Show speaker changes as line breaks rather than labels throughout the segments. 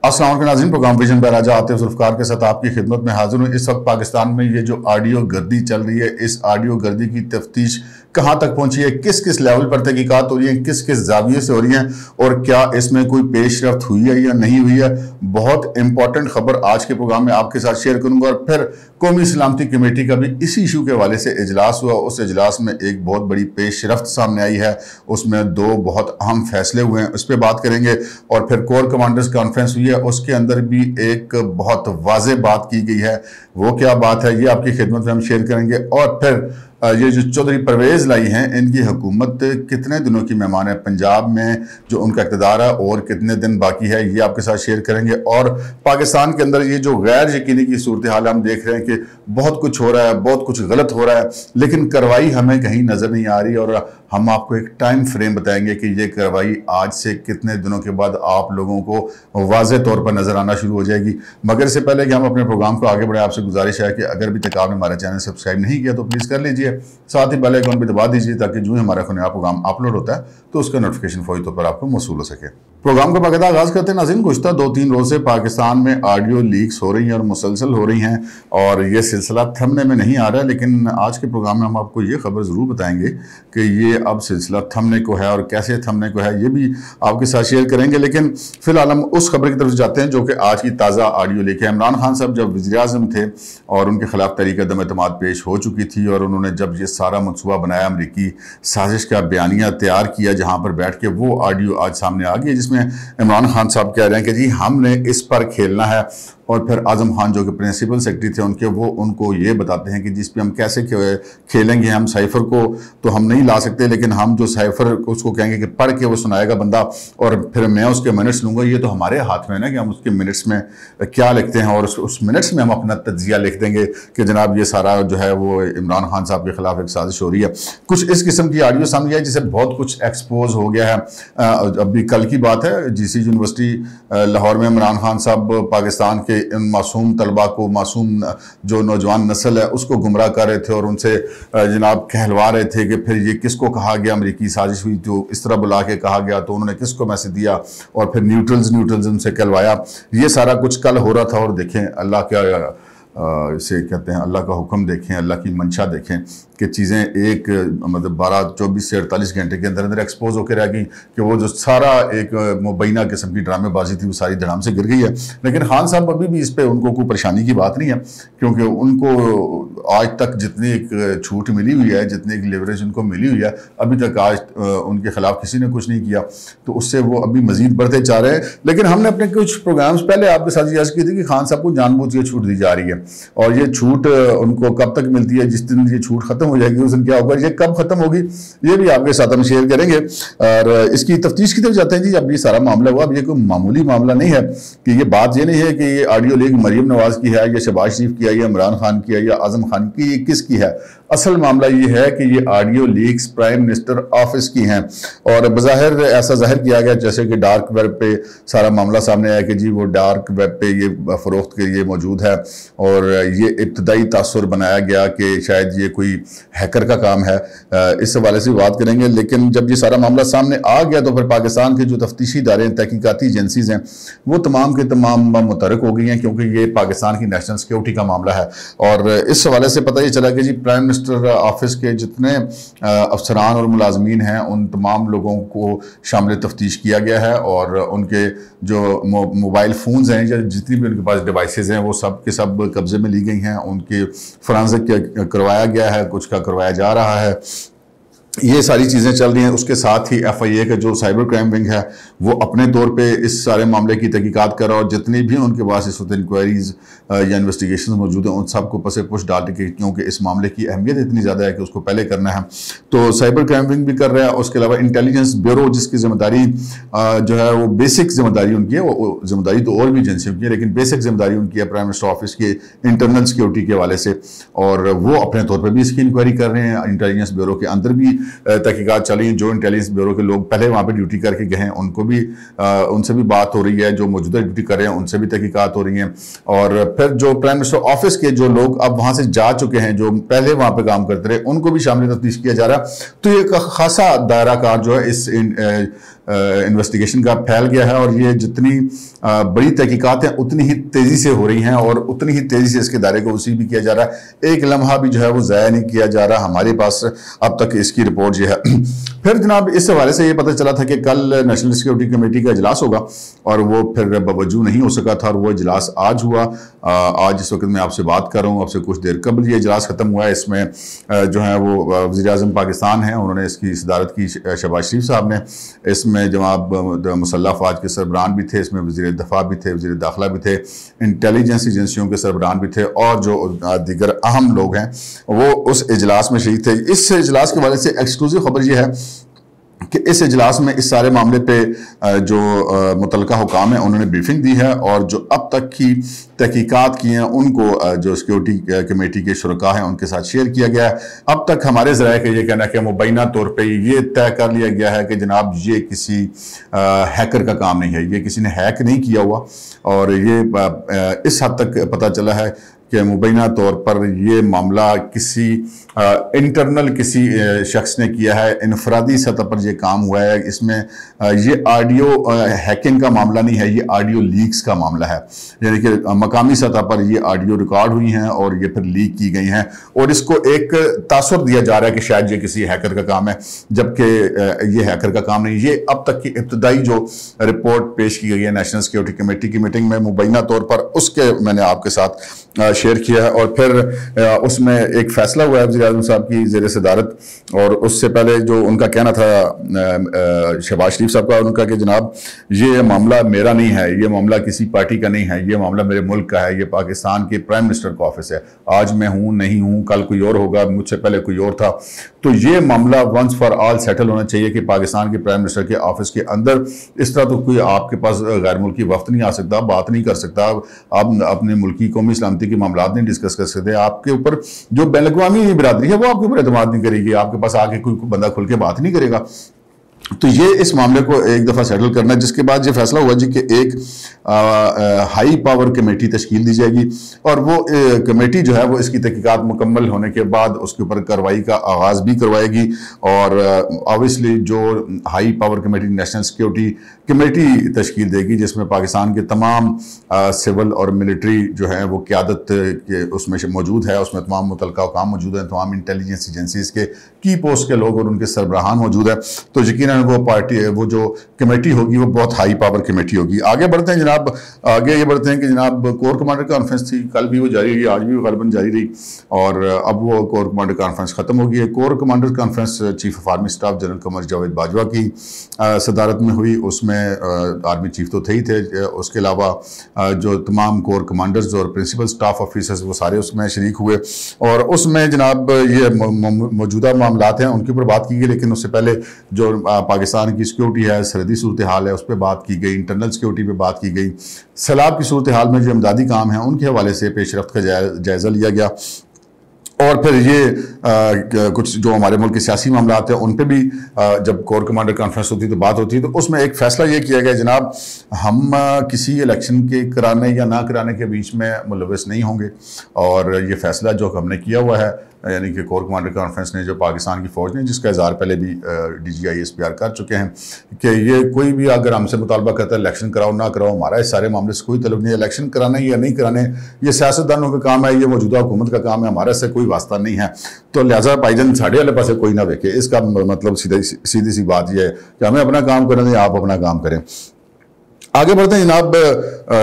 अस्सलाम वालेकुम नाज़रीन, प्रोग्राम विजन बाय राजा आतिफ ज़ुल्फ़िकार के साथ आपकी खिदमत में हाजिर हूँ। इस वक्त पाकिस्तान में ये जो ऑडियो गर्दी चल रही है, इस ऑडियो गर्दी की तफ्तीश कहाँ तक पहुँची है, किस किस लेवल पर तहकीकात हो रही है, किस किस ज़ाविये से हो रही हैं और क्या इसमें कोई पेशरफ्त हुई है या नहीं हुई है, बहुत इंपॉर्टेंट खबर आज के प्रोग्राम में आपके साथ शेयर करूँगा। और फिर कौमी सलामती कमेटी का भी इसी इशू के हवाले से इजलास हुआ। उस इजलास में एक बहुत बड़ी पेशरफ्त सामने आई है, उसमें दो बहुत अहम फैसले हुए हैं, उस पर बात करेंगे। और फिर कोर कमांडर्स कॉन्फ्रेंस हुई है, उसके अंदर भी एक बहुत वाज़ेह बात की गई है। वो क्या बात है, ये आपकी खिदमत में हम शेयर करेंगे। और फिर ये जो चौधरी परवेज़ लाई हैं, इनकी हुकूमत कितने दिनों की मेहमान है पंजाब में, जो उनका इक़्तिदार है और कितने दिन बाकी है, ये आपके साथ शेयर करेंगे। और पाकिस्तान के अंदर ये जो गैर यकीनी की सूरत हाल हम देख रहे हैं कि बहुत कुछ हो रहा है, बहुत कुछ गलत हो रहा है, लेकिन कार्रवाई हमें कहीं नज़र नहीं आ रही। और हम आपको एक टाइम फ्रेम बताएंगे कि ये कार्रवाई आज से कितने दिनों के बाद आप लोगों को वाज़ेह तौर पर नज़र आना शुरू हो जाएगी। मगर इससे पहले कि हम अपने प्रोग्राम को आगे बढ़े, आपसे गुजारिश है कि अगर अभी तक आपने हमारा चैनल सब्सक्राइब नहीं किया तो प्लीज़ कर लीजिए, साथ ही बेल आइकन भी दबा दीजिए ताकि जो ही हमारा कोई नया प्रोग्राम अपलोड होता है तो उसका नोटिफिकेशन फौरी तौर पर आपको मौसूल हो सके। प्रोग्राम का बाकायदा आगाज़ करते हैं नाज़रीन। गुज़िश्ता 2-3 रोज़ से पाकिस्तान में ऑडियो लीक्स हो रही हैं और मुसलसल हो रही हैं, और ये सिलसिला थमने में नहीं आ रहा है, लेकिन आज के प्रोग्राम में हम आपको ये खबर ज़रूर बताएंगे कि ये अब सिलसिला थमने को है और कैसे थमने को है, ये भी आपके साथ शेयर करेंगे। लेकिन फिलहाल हम उस खबर की तरफ जाते हैं जो कि आज की ताज़ा ऑडियो लेके। इमरान खान साहब जब वज़ीर-ए-आज़म थे और उनके खिलाफ तहरीक अदम एतमाद पेश हो चुकी थी, और उन्होंने जब ये सारा मनसूबा बनाया, अमरीकी साजिश का बयानिया तैयार किया, जहाँ पर बैठ के वो ऑडियो आज सामने आ गई है जिसमें इमरान खान साहब कह रहे हैं कि जी हमने इस पर खेलना है। और फिर आज़म खान जो कि प्रिंसिपल सेक्रेटरी थे उनके, वो उनको ये बताते हैं कि जिस पे हम कैसे खेलेंगे, हम साइफ़र को तो हम नहीं ला सकते, लेकिन हम जो साइफ़र उसको कहेंगे कि पढ़ के वो सुनाएगा बंदा और फिर मैं उसके मिनट्स लूँगा, ये तो हमारे हाथ में है ना कि हम उसके मिनट्स में क्या लिखते हैं, और उस मिनट्स में हम अपना तज्जिया लिख देंगे कि जनाब ये सारा जो है वो इमरान खान साहब के खिलाफ एक साजिश हो रही है। कुछ इस किस्म की ऑडियो सामने आई जिसे बहुत कुछ एक्सपोज हो गया है। अभी कल की बात है, GC यूनिवर्सिटी लाहौर में इमरान खान साहब पाकिस्तान के इन मासूम तलबा को, मासूम जो नौजवान नस्ल है उसको गुमराह कर रहे थे और उनसे जनाब कहलवा रहे थे कि फिर ये किसको कहा गया, अमरीकी साजिश हुई तो इस तरह बुला के कहा गया, तो उन्होंने किसको मैसेज दिया और फिर न्यूट्रल्स उनसे कहलवाया। ये सारा कुछ कल हो रहा था। और देखें अल्लाह क्या इसे कहते हैं, अल्लाह का हुक्म देखें, अल्लाह की मंशा देखें कि चीज़ें एक मतलब 24 से 48 घंटे के अंदर अंदर एक्सपोज होकर रह गई कि वो जो सारा एक मुबैना किस्म की ड्रामेबाजी थी वो सारी धड़ाम से गिर गई है। लेकिन खान साहब अभी भी इस पर उनको कोई परेशानी की बात नहीं है, क्योंकि उनको आज तक जितनी एक छूट मिली हुई है, जितनी एक लेवरेज उनको मिली हुई है, अभी तक आज उनके खिलाफ किसी ने कुछ नहीं किया, तो उससे वो अभी मजीद बढ़ते चाह रहे हैं। लेकिन हमने अपने कुछ प्रोग्राम्स पहले आपके साथ ये अर्ज़ की थी कि खान साहब को जानबूझ के छूट दी जा रही है, और ये छूट उनको कब तक मिलती है, जिस दिन ये छूट खत्म हो जाएगी उस दिन क्या होगा, ये कब खत्म होगी, ये भी आपके साथ हम शेयर करेंगे। और इसकी तफ्तीश की तरफ जाते हैं जी। अब ये सारा मामला हुआ, अब ये कोई मामूली मामला नहीं है कि ये बात ये नहीं है कि ये ऑडियो लीक मरीम नवाज की है या शहबाज शरीफ की है या इमरान खान की है या आज़म खान की, ये किसकी है। असल मामला ये है कि ये audio leaks prime minister office की हैं, और बज़ाहिर ऐसा जाहिर किया गया जैसे कि डार्क वेब पे सारा मामला सामने आया कि जी वो डार्क वेब पे ये फ़रोख्त के लिए मौजूद है, और ये इब्तदाई तासुर बनाया गया कि शायद ये कोई हैकर का काम है। इस हवाले से बात करेंगे। लेकिन जब ये सारा मामला सामने आ गया तो फिर पाकिस्तान के जो तफ्तीशी इदारे, तहकीकाती एजेंसीज़ हैं, वो तमाम के तमाम मुतहर्रिक हो गई हैं, क्योंकि ये पाकिस्तान की नेशनल सिक्योरिटी का मामला है। और इस हवाले से पता ये चला कि जी प्राइम मिनिस्टर ऑफिस के जितने अफसरान और मुलाजमीन हैं उन तमाम लोगों को शामिल तफ्तीश किया गया है, और उनके जो मोबाइल फ़ोन्स हैं या जितनी भी उनके पास डिवाइसेज़ हैं वो सब के सब कब्जे में ली गई हैं, उनके फोरेंसिक करवाया गया है, कुछ का करवाया जा रहा है। ये सारी चीज़ें चल रही हैं। उसके साथ ही FIA का जो साइबर क्राइम विंग है वो अपने तौर पे इस सारे मामले की तहकीकात कर रहा है, और जितनी भी उनके पास इस वक्त इंक्वायरीज़ या इन्वेस्टिगेशन मौजूद हैं उन सब को पसे पुश डाल के, क्योंकि इस मामले की अहमियत इतनी ज़्यादा है कि उसको पहले करना है, तो साइबर क्राइम विंग भी कर रहा है। उसके अलावा इंटेलिजेंस ब्यूरो जिसकी ज़िम्मेदारी जो है वो बेसिक ज़िम्मेदारी उनकी है, वो ज़िम्मेदारी तो और भी एजेंसियों की है, लेकिन बेसिक ज़िम्मेदारी उनकी है प्राइम मिनिस्टर ऑफिस के इंटरनल सिक्योरिटी के हवाले से, और वो अपने तौर पर भी इसकी इंक्वायरी कर रहे हैं। इंटेलिजेंस ब्यूरो के अंदर भी तहकीकात चल रही हैं, जो इंटेलिजेंस ब्यूरो के लोग पहले वहाँ पे ड्यूटी करके गए हैं उनको भी उनसे भी बात हो रही है, जो मौजूदा ड्यूटी कर रहे हैं उनसे भी तहकीकात हो रही हैं। और फिर जो प्राइम मिनिस्टर ऑफिस के जो लोग अब वहाँ से जा चुके हैं, जो पहले वहाँ पे काम करते रहे, उनको भी शामिल तफ्तीश किया जा रहा है। तो ये खासा दायरा कार जो है इस انویسٹیگیشن کا پھیل گیا ہے، اور یہ جتنی بڑی تحقیقات ہیں اتنی ہی تیزی سے ہو رہی ہیں، اور اتنی ہی تیزی سے اس کے دائرے کو وسیع بھی کیا جا رہا ہے۔ ایک لمحہ بھی جو ہے وہ ضائع نہیں کیا جا رہا ہمارے پاس اب تک اس کی رپورٹ جو ہے۔ پھر جناب اس حوالے سے یہ پتہ چلا تھا کہ کل نیشنل سیکیورٹی کمیٹی کا اجلاس ہوگا، اور وہ پھر باوجود نہیں ہو سکا تھا، اور وہ اجلاس آج ہوا۔ آج اس وقت میں آپ سے بات کر رہا ہوں، آپ سے کچھ دیر قبل یہ اجلاس ختم ہوا ہے۔ اس میں جو ہے وہ وزیر اعظم پاکستان ہیں، انہوں نے اس کی صدارت کی، شہباز شریف صاحب نے۔ اس میں جناب مسلح افواج کے سربراہان بھی تھے، اس میں وزیر دفاع بھی تھے، وزیر داخلہ بھی تھے، انٹیلیجنس ایجنسیوں کے سربراہان بھی تھے، اور جو دیگر اہم لوگ ہیں وہ اس اجلاس میں شریک تھے۔ اس اجلاس کے حوالے سے ایکسکلوزیو خبر یہ ہے کہ اس اجلاس میں اس سارے معاملے پہ جو متعلقہ حکام ہیں انہوں نے بریفنگ دی ہے، اور جو اب تک کی تحقیقات کی ہیں ان کو جو سیکیورٹی کمیٹی کے شرکاء ہیں ان کے ساتھ شیئر کیا گیا ہے۔ اب تک ہمارے ذرائع کا یہ کہنا ہے کہ مبینہ طور پہ یہ طے کر لیا گیا ہے کہ جناب یہ کسی ہیکر کا کام نہیں ہے، یہ کسی نے ہیک نہیں کیا ہوا، اور یہ اس حد تک پتہ چلا ہے کہ مبینہ طور پر یہ معاملہ کسی انٹرنل کسی شخص نے کیا ہے، انفرادی سطح پر یہ کام ہوا ہے۔ اس میں یہ آڈیو ہیکنگ کا معاملہ نہیں ہے، یہ آڈیو لیکس کا معاملہ ہے، یعنی کہ مقامی سطح پر یہ آڈیو ریکارڈ ہوئی ہیں اور یہ پھر لیک کی گئی ہیں، اور اس کو ایک تاثر دیا جا رہا ہے کہ شاید یہ کسی ہیکر کا کام ہے، جبکہ یہ ہیکر کا کام نہیں۔ یہ اب تک کی ابتدائی جو رپورٹ پیش کی گئی ہے نیشنل سیکیورٹی کمیٹی کی میٹنگ میں، مبینہ طور پر اس کے میں نے آپ کے ساتھ شیئر کیا ہے، اور پھر اس میں ایک فیصلہ ہوا ہے وزیر اعظم صاحب کی زیر صدارت، اور اس سے پہلے جو ان کا کہنا تھا شہباز شریف صاحب کا، ان کا کہ جناب یہ معاملہ میرا نہیں ہے، یہ معاملہ کسی پارٹی کا نہیں ہے، یہ معاملہ میرے ملک کا ہے، یہ پاکستان کے پرائم منسٹر کا آفس ہے، آج میں ہوں نہیں ہوں، کل کوئی اور ہوگا، مجھ سے پہلے کوئی اور تھا، تو یہ معاملہ ونس فار آل سیٹل ہونا چاہیے کہ پاکستان کے پرائم منسٹر کے آفس کے اندر اس طرح تو کوئی آپ کے پاس غیر ملکی وفد نہیں آ سکتا، بات نہیں کر سکتا، آپ اپنے ملکی قومی سلامتی کے معاملات نہیں ڈسکس کر سکتے، آپ کے اوپر جو بین الاقوامی برادری ہے وہ آپ کے اوپر اعتماد نہیں کرے گی، آپ کے پاس آ کے کوئی بندہ کھل کے بات نہیں کرے گا۔ تو یہ اس معاملے کو ایک دفعہ سیٹل کرنا ہے، جس کے بعد یہ فیصلہ ہوا جی کہ ایک ہائی پاور کمیٹی تشکیل دی جائے گی، اور وہ کمیٹی جو ہے وہ اس کی تحقیقات مکمل ہونے کے بعد اس کے اوپر کارروائی کا آغاز بھی کروائے گی، اور آبویسلی جو high power committee national security committee تشکیل دے گی، جس میں پاکستان کے تمام سول اور ملٹری جو ہے وہ قیادت اس میں موجود ہے، اس میں تمام متعلقہ حکام موجود ہیں، تمام انٹیلیجنس ایجنسیز کے کی پوسٹ کے لوگ اور ان کے سربراہان موجود ہیں، تو یقیناً وہ جو کمیٹی ہوگی وہ بہت ہائی پاور کمیٹی ہوگی۔ آگے بڑھتے ہیں جناب، آگے یہ بڑھتے ہیں کہ جناب کور کمانڈر کانفرنس تھی، کل بھی وہ جاری رہی، آج بھی وہ غالباً جاری رہی، اور اب وہ کور کمانڈر کانفرنس ختم ہو گئی ہے۔ Corps commander conference chief of army staff general Qamar Javed Bajwa کی صدارت میں ہوئی، اس میں آرمی چیف تو تھے ہی تھے، اس کے علاوہ جو تمام کور کمانڈرز اور پرنسپل سٹاف آفیسرز وہ سارے اس میں شریک ہوئے، اور اس میں جناب یہ موجودہ معاملات ہیں ان کے اوپر بات کی گئی، لیکن اس سے پہلے جو پاکستان کی سیکیورٹی ہے، سرحدی صورتحال ہے، اس پہ بات کی گئی، انٹرنل سیکیورٹی پہ بات کی گئی، سیلاب کی صورتحال میں جو امدادی کام ہیں ان کے حوالے سے پیش رفت کا جائزہ لیا گیا، اور پھر یہ کچھ جو ہمارے ملک کے سیاسی معاملات ہیں ان پہ بھی جب کور کمانڈر کانفرنس ہوتی ہے تو بات ہوتی ہے، تو اس میں ایک فیصلہ یہ کیا گیا جناب ہم کسی الیکشن کے کرانے یا نہ کرانے کے بیچ میں ملوث نہیں ہوں گے، اور یہ فیصلہ جو ہم نے کیا ہوا ہے، یعنی کہ کور کمانڈر کانفرنس نے جو پاکستان کی فوج نے، جس کا اظہار پہلے بھی D G I S P R کر چکے ہیں کہ یہ کوئی بھی اگر ہم سے مطالبہ کرتا ہے الیکشن کراؤ نہ کراؤ، ہمارا اس سارے معاملے سے کوئی تعلق نہیں ہے، الیکشن کرانا یا نہیں کرانے یہ سیاستدانوں کا کام ہے، یہ موجودہ حکومت کا کام ہے، ہمارے سے کوئی واسطہ نہیں ہے، تو لہٰذا بھائی جان ساڑھے والے پاسے کوئی نہ دیکھے، اس کا مطلب سیدھی سی بات یہ ہے کہ ہمیں اپنا کام کرنا ہے، آپ اپنا کام کریں۔ آگے بڑھتے ہیں جناب،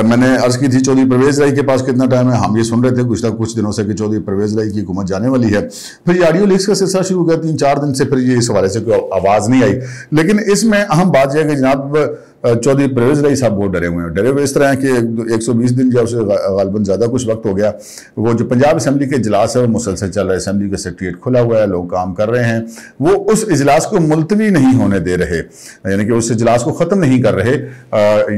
میں نے عرض کی تھی چودھری پرویز رائی کے پاس کتنا ٹائم ہے، ہم یہ سن رہے تھے کچھ دنوں سے کہ چودھری پرویز رائی کی حکومت جانے والی ہے، پھر یہ آڈیو لیکس کا سلسلہ شروع ہو گیا 3-4 دن سے، پھر یہ اس حوالے سے کوئی آواز نہیں آئی، لیکن اس میں اہم بات یہ ہے کہ جناب چودھری پرویز رائی صاحب بہت ڈرے ہوئے اس طرح ہیں کہ 120 دن یا اسے غالباً زیادہ کچھ وقت ہو گیا، وہ جو پنجاب اسمبلی کے اجلاس ہے وہ مسلسل چل رہا ہے، اسمبلی کا سیکریٹریٹ کھلا ہوا ہے، لوگ کام کر رہے ہیں، وہ اس اجلاس کو ملتوی نہیں ہونے دے رہے، یعنی کہ اس اجلاس کو ختم نہیں کر رہے،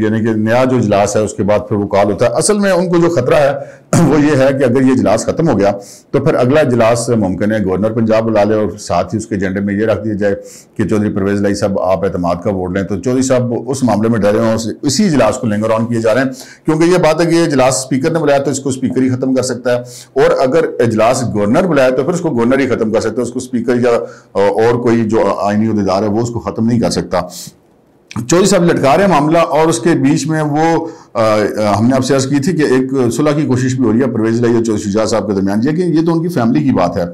یعنی کہ نیا جو اجلاس ہے اس کے بعد پھر وہ کال ہوتا ہے۔ اصل میں ان کو جو خطرہ ہے وہ یہ ہے کہ اگر یہ اجلاس ختم ہو گیا تو پھر اگلا اجلاس ممکن ہے گورنر پنجاب بلا لے، اور ساتھ ہی اس کے ایجنڈے میں یہ رکھ دیا جائے کہ چودھری پرویز رائی صاحب آپ اعتماد کا ووٹ لیں، تو چودھری صاحب اس معاملے میں ڈرے ہیں، اسی اجلاس کو لنگر آن کیے جا رہے ہیں، کیونکہ یہ بات ہے کہ یہ اجلاس اسپیکر نے بلایا تو اس کو اسپیکر ہی ختم کر سکتا ہے، اور اگر اجلاس گورنر بلایا تو پھر اس کو گورنر ہی ختم کر سکتا ہے، اس کو اسپیکر یا اور کوئی جو آئینی عہدیدار ہے وہ اس کو ختم نہیں کر سکتا۔ चौधरी साहब लटका रहे हैं मामला, और उसके बीच में वो हमने आपसे अर्ज की थी कि एक सुलह की कोशिश भी हो रही है परवेज इलाही और चौधरी शुजात साहब के दरमियान, कि ये तो उनकी फैमिली की बात है।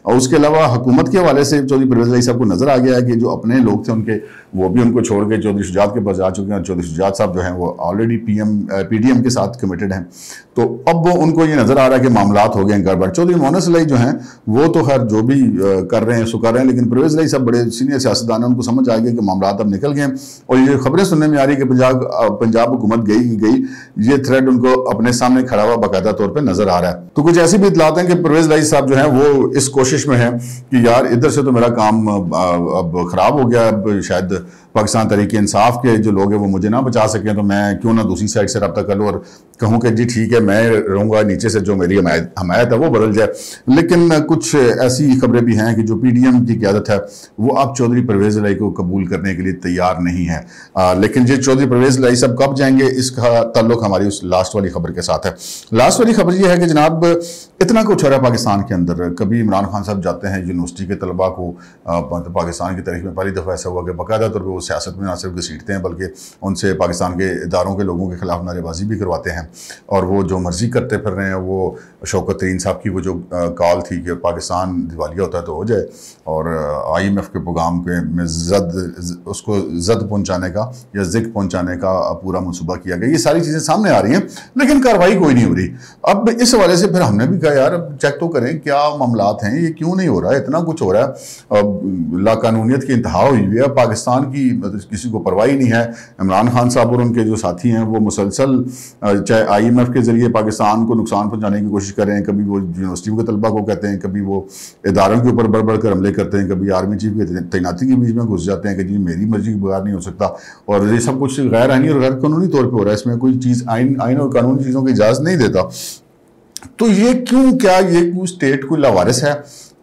और उसके अलावा हुकूमत के हवाले से चौधरी परवेज इलाही साहब को नजर आ गया है कि जो अपने लोग थे उनके, वो भी उनको छोड़ के चौधरी शुजात के पास जा चुके हैं, और चौधरी शुजात साहब जो हैं वो ऑलरेडी PDM के साथ कमिटेड हैं। तो अब वो उनको ये नजर आ रहा है कि मामलात हो गए हैं गड़बड़। चौधरी मोहनस इलाही जो हैं वो तो खैर जो भी कर रहे हैं सो कर रहे हैं, लेकिन परवेज इलाही साहब बड़े सीनियर सियासतदान हैं, उनको समझ आ गया कि मामलात अब निकल गए। और ये खबरें सुनने में आ रही है कि पंजाब हुकूमत गई, ये थ्रेड उनको अपने सामने खड़ा हुआ बाकायदा तौर पे नजर आ रहा है। तो कुछ ऐसी भी इतलात हैं कि परवेज इलाही साहब जो हैं वो इस कोशिश में हैं कि यार इधर से तो मेरा काम अब खराब हो गया, अब शायद पाकिस्तान तहरीक इंसाफ के जो लोग हैं वो मुझे ना बचा सकें, तो मैं क्यों ना दूसरी साइड से रब्ता कर लूँ और कहूँ कि जी ठीक है मैं रहूँगा, नीचे से जो मेरी हमायत है वो बदल जाए। लेकिन कुछ ऐसी खबरें भी हैं कि जो PDM की क़यादत है वो अब चौधरी परवेज इलाही को कबूल करने के लिए तैयार नहीं है। लेकिन ये चौधरी परवेज इलाही साहब कब जाएंगे, इसका ताल्लुक हमारी उस लास्ट वाली खबर के साथ है। लास्ट वाली खबर ये है कि जनाब इतना कुछ हो रहा है पाकिस्तान के अंदर। कभी इमरान खान साहब जाते हैं यूनिवर्सिटी के तलबा को, पाकिस्तान की तारीख में पहली दफ़ा ऐसा हुआ कि बाकायदा तौर पर वो सियासत में ना सिर्फ घसीटते हैं बल्कि उनसे पाकिस्तान के इदारों के लोगों के खिलाफ नारेबाजी भी करवाते हैं, और वो जो मर्जी करते फिर रहे हैं। वो शौकत तरीन साहब की वो जो कॉल थी कि पाकिस्तान दिवालिया होता है तो हो जाए, और IMF के प्रोग्राम में उसको जद पहुँचाने का या जिक पहुँचाने का पूरा मनसूबा किया गया। ये सारी चीज़ें सामने आ रही हैं लेकिन कार्रवाई कोई नहीं हो रही। अब इस हवाले से फिर हमने भी कहा यार अब चेक तो करें क्या मामलात हैं, ये क्यों नहीं हो रहा है, इतना कुछ हो रहा है, अब लाकानूनियत की इंतहा हुई हुई है, पाकिस्तान की किसी को परवाह नहीं है। इमरान खान साहब और उनके जो साथी हैं वो मुसलसल चाहे IMF के जरिए पाकिस्तान को नुकसान पहुंचाने की कोशिश कर रहे हैं, कभी वो यूनिवर्सिटी के तलबा को कहते हैं, कभी वो इदारों के ऊपर बढ़ कर हमले करते हैं, कभी आर्मी चीफ की तैनाती के बीच में घुस जाते हैं कि जी मेरी मर्जी के बगैर नहीं हो सकता। और ये सब कुछ गैर आईनी और गैर कानूनी तौर पर हो रहा है, इसमें कोई चीज़ आइन और कानूनी चीज़ों की इजाज़त नहीं देता। तो ये क्यों, क्या ये कोई स्टेट कोई लावारिस है,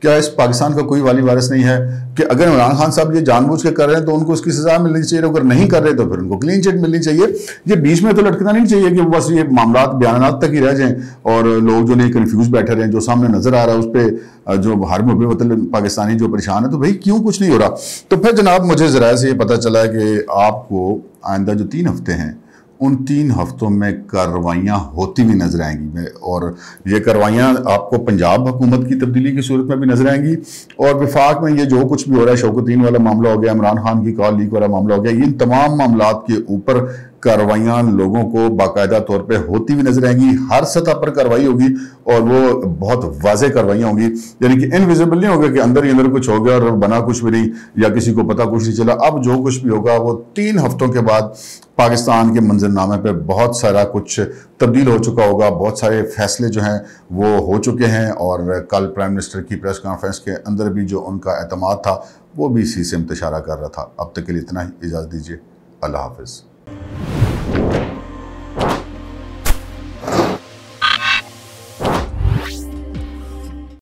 क्या इस पाकिस्तान का कोई वाली वारिस नहीं है कि अगर इमरान खान साहब ये जानबूझ के कर रहे हैं तो उनको उसकी सजा मिलनी चाहिए, अगर नहीं कर रहे तो फिर उनको क्लीन चिट मिलनी चाहिए। ये बीच में तो लटकना नहीं चाहिए कि बस ये मामलात बयानात तक ही रह जाएं और लोग जो नहीं कन्फ्यूज बैठे रहे, जो सामने नजर आ रहा है उस पर जो हर मतलब पाकिस्तानी जो परेशान है, तो भाई क्यों कुछ नहीं हो रहा। तो फिर जनाब मुझे ज़रा से ये पता चला है कि आपको आइंदा जो 3 हफ्ते हैं उन 3 हफ्तों में कार्रवाइयाँ होती हुई नजर आएंगी, और ये कार्रवाइयाँ आपको पंजाब हुकूमत की तब्दीली की सूरत में भी नजर आएंगी, और वफाक में ये जो कुछ भी हो रहा है, शौकतीन वाला मामला हो गया, इमरान खान की कॉल लीक वाला मामला हो गया, इन तमाम मामलात के ऊपर कार्रवाइयाँ लोगों को बाकायदा तौर पे होती हुई नजर आएंगी। हर सतह पर कार्रवाई होगी और वो बहुत वाज़ेह कार्रवाइयाँ होंगी, यानी कि इनविजिबल नहीं होगा कि अंदर ही अंदर कुछ हो गया और बना कुछ भी नहीं या किसी को पता कुछ नहीं चला। अब जो कुछ भी होगा वो 3 हफ्तों के बाद पाकिस्तान के मंजरनामे पे बहुत सारा कुछ तब्दील हो चुका होगा, बहुत सारे फैसले जो हैं वो हो चुके हैं, और कल प्राइम मिनिस्टर की प्रेस कॉन्फ्रेंस के अंदर भी जो उनका एतमाद था वो भी इसी से इशारा कर रहा था। अब तक के लिए इतना ही, इजाज़त दीजिए, अल्लाह हाफ़िज़।